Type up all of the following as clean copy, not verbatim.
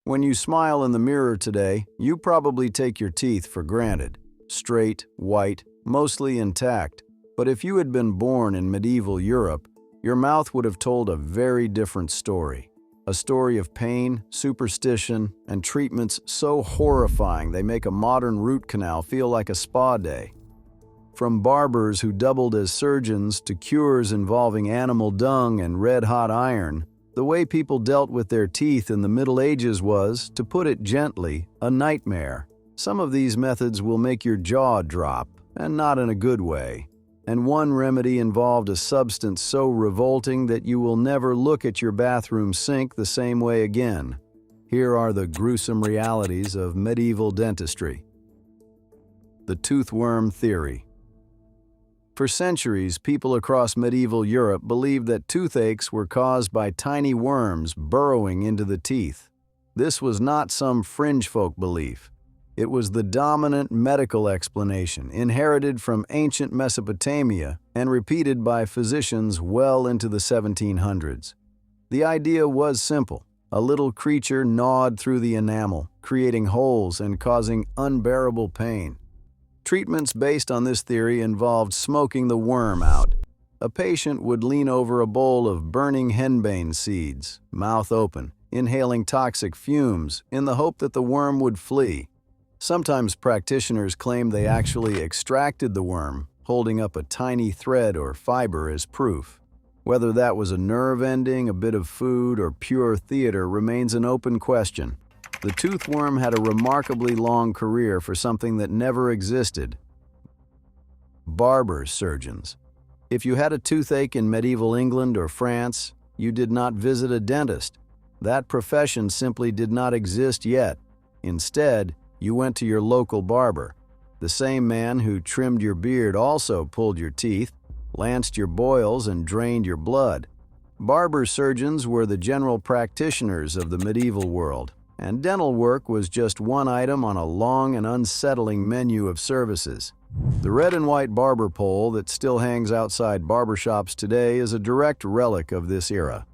When you smile in the mirror today, you probably take your teeth for granted. Straight, white, mostly intact. But if you had been born in medieval Europe, your mouth would have told a very different story. A story of pain, superstition, and treatments so horrifying they make a modern root canal feel like a spa day. From barbers who doubled as surgeons to cures involving animal dung and red-hot iron, the way people dealt with their teeth in the Middle Ages was, to put it gently, a nightmare. Some of these methods will make your jaw drop, and not in a good way. And one remedy involved a substance so revolting that you will never look at your bathroom sink the same way again. Here are the gruesome realities of medieval dentistry. The toothworm theory. For centuries, people across medieval Europe believed that toothaches were caused by tiny worms burrowing into the teeth. This was not some fringe folk belief. It was the dominant medical explanation, inherited from ancient Mesopotamia and repeated by physicians well into the 1700s. The idea was simple. A little creature gnawed through the enamel, creating holes and causing unbearable pain. Treatments based on this theory involved smoking the worm out. A patient would lean over a bowl of burning henbane seeds, mouth open, inhaling toxic fumes in the hope that the worm would flee. Sometimes practitioners claimed they actually extracted the worm, holding up a tiny thread or fiber as proof. Whether that was a nerve ending, a bit of food, or pure theater remains an open question. The toothworm had a remarkably long career for something that never existed: barber surgeons. If you had a toothache in medieval England or France, you did not visit a dentist. That profession simply did not exist yet. Instead, you went to your local barber. The same man who trimmed your beard also pulled your teeth, lanced your boils, and drained your blood. Barber surgeons were the general practitioners of the medieval world, and dental work was just one item on a long and unsettling menu of services. The red and white barber pole that still hangs outside barbershops today is a direct relic of this era.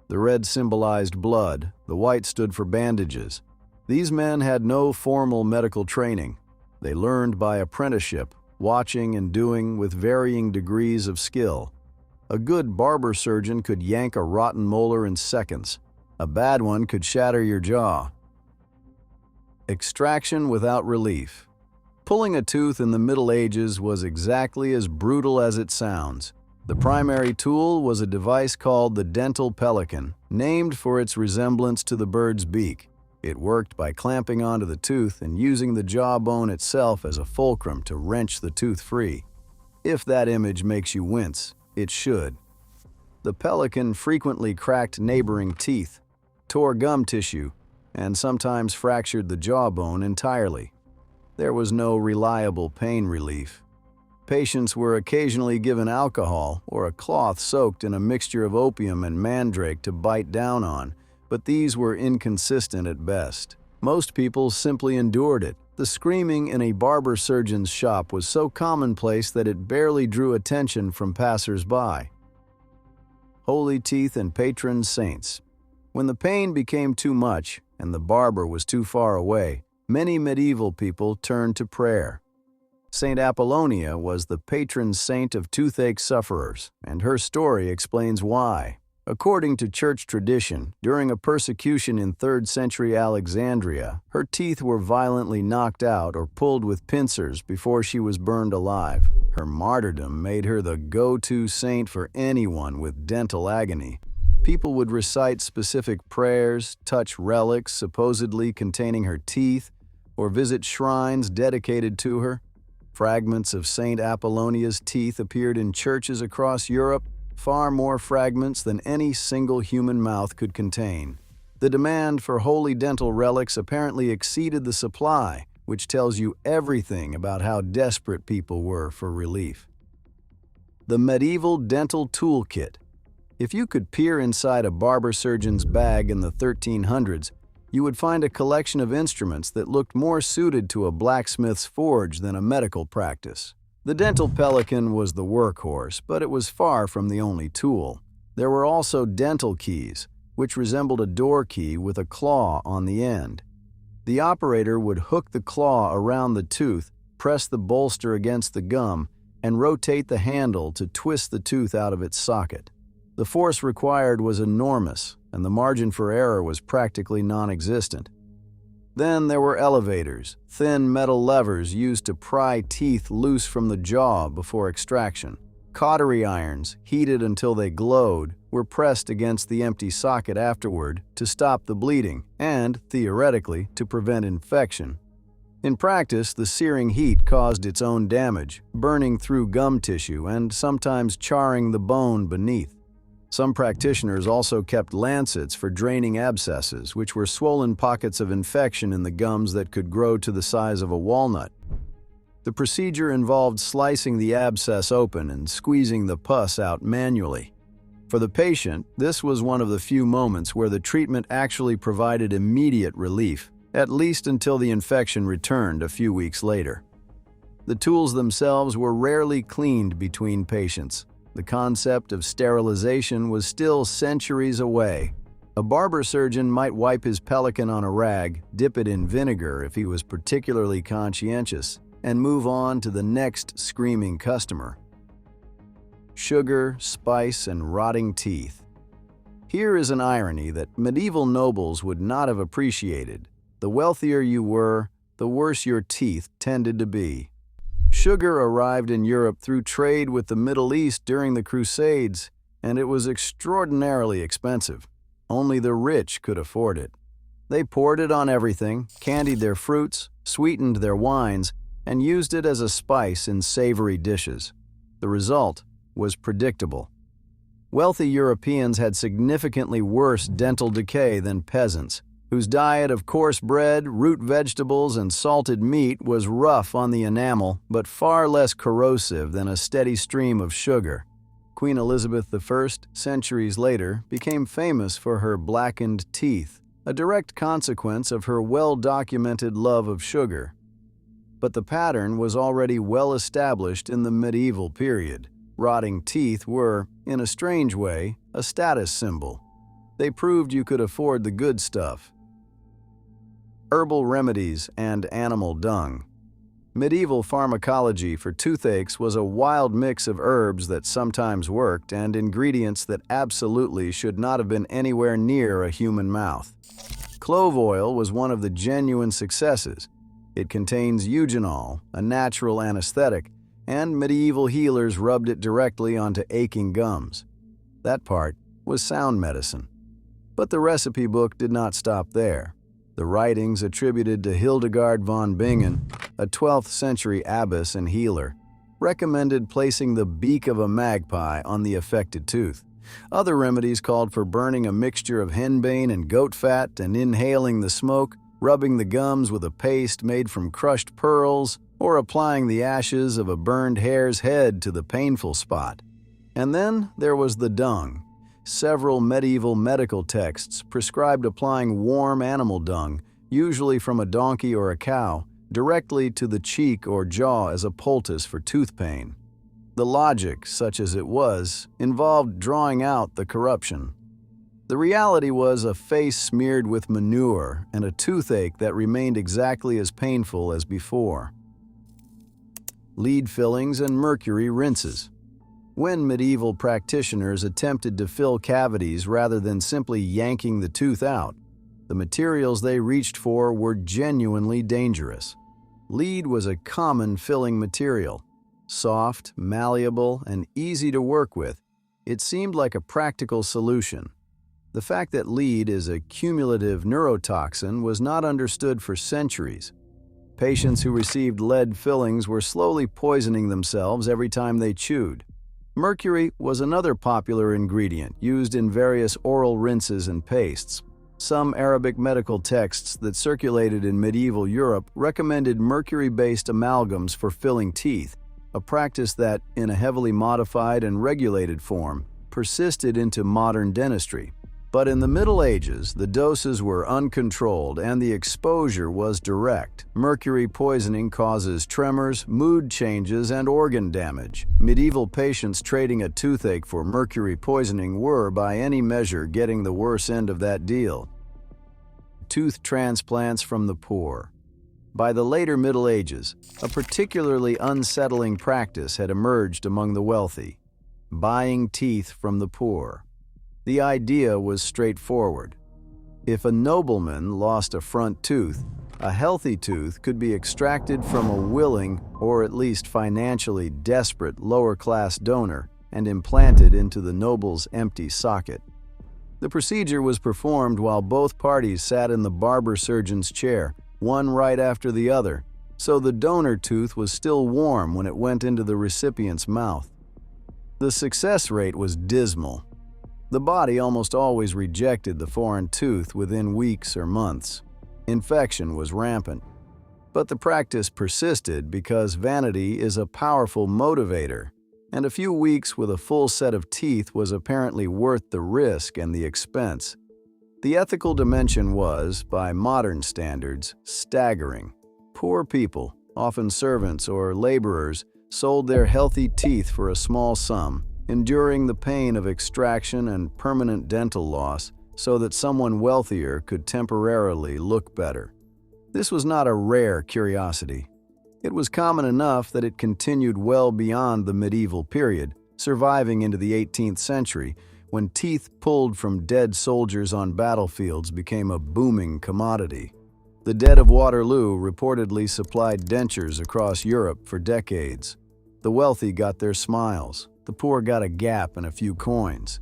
The red symbolized blood, the white stood for bandages. These men had no formal medical training. They learned by apprenticeship, watching and doing with varying degrees of skill. A good barber surgeon could yank a rotten molar in seconds. A bad one could shatter your jaw. Extraction without relief. Pulling a tooth in the Middle Ages was exactly as brutal as it sounds. The primary tool was a device called the dental pelican, named for its resemblance to the bird's beak. It worked by clamping onto the tooth and using the jawbone itself as a fulcrum to wrench the tooth free. If that image makes you wince, it should. The pelican frequently cracked neighboring teeth, tore gum tissue, and sometimes fractured the jawbone entirely. There was no reliable pain relief. Patients were occasionally given alcohol or a cloth soaked in a mixture of opium and mandrake to bite down on, but these were inconsistent at best. Most people simply endured it. The screaming in a barber surgeon's shop was so commonplace that it barely drew attention from passers-by. Holy teeth and patron saints. When the pain became too much and the barber was too far away, many medieval people turned to prayer. Saint Apollonia was the patron saint of toothache sufferers, and her story explains why. According to church tradition, during a persecution in 3rd century Alexandria, her teeth were violently knocked out or pulled with pincers before she was burned alive. Her martyrdom made her the go-to saint for anyone with dental agony. People would recite specific prayers, touch relics supposedly containing her teeth, or visit shrines dedicated to her. Fragments of Saint Apollonia's teeth appeared in churches across Europe, far more fragments than any single human mouth could contain. The demand for holy dental relics apparently exceeded the supply, which tells you everything about how desperate people were for relief. The medieval dental toolkit. If you could peer inside a barber surgeon's bag in the 1300s, you would find a collection of instruments that looked more suited to a blacksmith's forge than a medical practice. The dental pelican was the workhorse, but it was far from the only tool. There were also dental keys, which resembled a door key with a claw on the end. The operator would hook the claw around the tooth, press the bolster against the gum, and rotate the handle to twist the tooth out of its socket. The force required was enormous, and the margin for error was practically non-existent. Then there were elevators, thin metal levers used to pry teeth loose from the jaw before extraction. Cautery irons, heated until they glowed, were pressed against the empty socket afterward to stop the bleeding and, theoretically, to prevent infection. In practice, the searing heat caused its own damage, burning through gum tissue and sometimes charring the bone beneath. Some practitioners also kept lancets for draining abscesses, which were swollen pockets of infection in the gums that could grow to the size of a walnut. The procedure involved slicing the abscess open and squeezing the pus out manually. For the patient, this was one of the few moments where the treatment actually provided immediate relief, at least until the infection returned a few weeks later. The tools themselves were rarely cleaned between patients. The concept of sterilization was still centuries away. A barber surgeon might wipe his pelican on a rag, dip it in vinegar if he was particularly conscientious, and move on to the next screaming customer. Sugar, spice, and rotting teeth. Here is an irony that medieval nobles would not have appreciated. The wealthier you were, the worse your teeth tended to be. Sugar arrived in Europe through trade with the Middle East during the Crusades, and it was extraordinarily expensive. Only the rich could afford it. They poured it on everything, candied their fruits, sweetened their wines, and used it as a spice in savory dishes. The result was predictable. Wealthy Europeans had significantly worse dental decay than peasants, whose diet of coarse bread, root vegetables, and salted meat was rough on the enamel but far less corrosive than a steady stream of sugar. Queen Elizabeth I, centuries later, became famous for her blackened teeth, a direct consequence of her well-documented love of sugar. But the pattern was already well established in the medieval period. Rotting teeth were, in a strange way, a status symbol. They proved you could afford the good stuff. Herbal remedies and animal dung. Medieval pharmacology for toothaches was a wild mix of herbs that sometimes worked and ingredients that absolutely should not have been anywhere near a human mouth. Clove oil was one of the genuine successes. It contains eugenol, a natural anesthetic, and medieval healers rubbed it directly onto aching gums. That part was sound medicine. But the recipe book did not stop there. The writings attributed to Hildegard von Bingen, a 12th century abbess and healer, recommended placing the beak of a magpie on the affected tooth. Other remedies called for burning a mixture of henbane and goat fat and inhaling the smoke, rubbing the gums with a paste made from crushed pearls, or applying the ashes of a burned hare's head to the painful spot. And then there was the dung. Several medieval medical texts prescribed applying warm animal dung, usually from a donkey or a cow, directly to the cheek or jaw as a poultice for tooth pain. The logic, such as it was, involved drawing out the corruption. The reality was a face smeared with manure and a toothache that remained exactly as painful as before. Lead fillings and mercury rinses. When medieval practitioners attempted to fill cavities rather than simply yanking the tooth out, the materials they reached for were genuinely dangerous. Lead was a common filling material. Soft, malleable, and easy to work with, it seemed like a practical solution. The fact that lead is a cumulative neurotoxin was not understood for centuries. Patients who received lead fillings were slowly poisoning themselves every time they chewed. Mercury was another popular ingredient used in various oral rinses and pastes. Some Arabic medical texts that circulated in medieval Europe recommended mercury-based amalgams for filling teeth, a practice that, in a heavily modified and regulated form, persisted into modern dentistry. But in the Middle Ages, the doses were uncontrolled and the exposure was direct. Mercury poisoning causes tremors, mood changes, and organ damage. Medieval patients trading a toothache for mercury poisoning were, by any measure, getting the worse end of that deal. Tooth transplants from the poor. By the later Middle Ages, a particularly unsettling practice had emerged among the wealthy: buying teeth from the poor. The idea was straightforward. If a nobleman lost a front tooth, a healthy tooth could be extracted from a willing, or at least financially desperate, lower-class donor and implanted into the noble's empty socket. The procedure was performed while both parties sat in the barber surgeon's chair, one right after the other, so the donor tooth was still warm when it went into the recipient's mouth. The success rate was dismal. The body almost always rejected the foreign tooth within weeks or months. Infection was rampant. But the practice persisted because vanity is a powerful motivator, and a few weeks with a full set of teeth was apparently worth the risk and the expense. The ethical dimension was, by modern standards, staggering. Poor people, often servants or laborers, sold their healthy teeth for a small sum, enduring the pain of extraction and permanent dental loss so that someone wealthier could temporarily look better. This was not a rare curiosity. It was common enough that it continued well beyond the medieval period, surviving into the 18th century, when teeth pulled from dead soldiers on battlefields became a booming commodity. The dead of Waterloo reportedly supplied dentures across Europe for decades. The wealthy got their smiles. The poor got a gap and a few coins.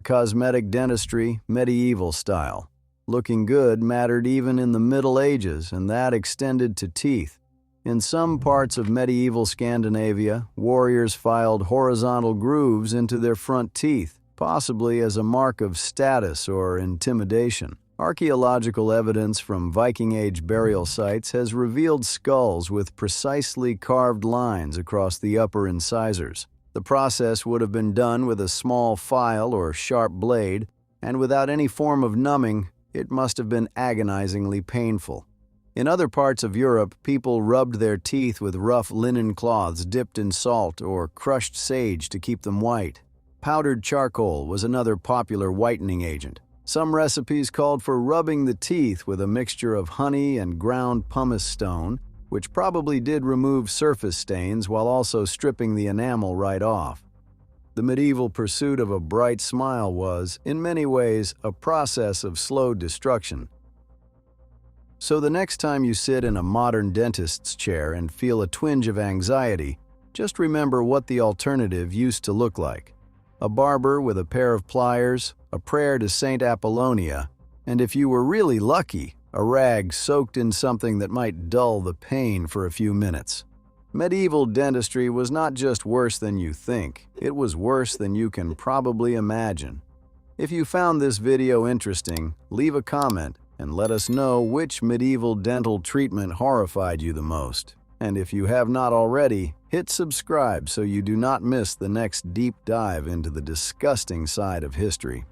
Cosmetic dentistry, medieval style. Looking good mattered even in the Middle Ages, and that extended to teeth. In some parts of medieval Scandinavia, warriors filed horizontal grooves into their front teeth, possibly as a mark of status or intimidation. Archaeological evidence from Viking-age burial sites has revealed skulls with precisely carved lines across the upper incisors. The process would have been done with a small file or sharp blade, and without any form of numbing, it must have been agonizingly painful. In other parts of Europe, people rubbed their teeth with rough linen cloths dipped in salt or crushed sage to keep them white. Powdered charcoal was another popular whitening agent. Some recipes called for rubbing the teeth with a mixture of honey and ground pumice stone, which probably did remove surface stains while also stripping the enamel right off. The medieval pursuit of a bright smile was, in many ways, a process of slow destruction. So the next time you sit in a modern dentist's chair and feel a twinge of anxiety, just remember what the alternative used to look like. A barber with a pair of pliers, a prayer to Saint Apollonia, and if you were really lucky, a rag soaked in something that might dull the pain for a few minutes. Medieval dentistry was not just worse than you think, it was worse than you can probably imagine. If you found this video interesting, leave a comment and let us know which medieval dental treatment horrified you the most. And if you have not already, hit subscribe so you do not miss the next deep dive into the disgusting side of history.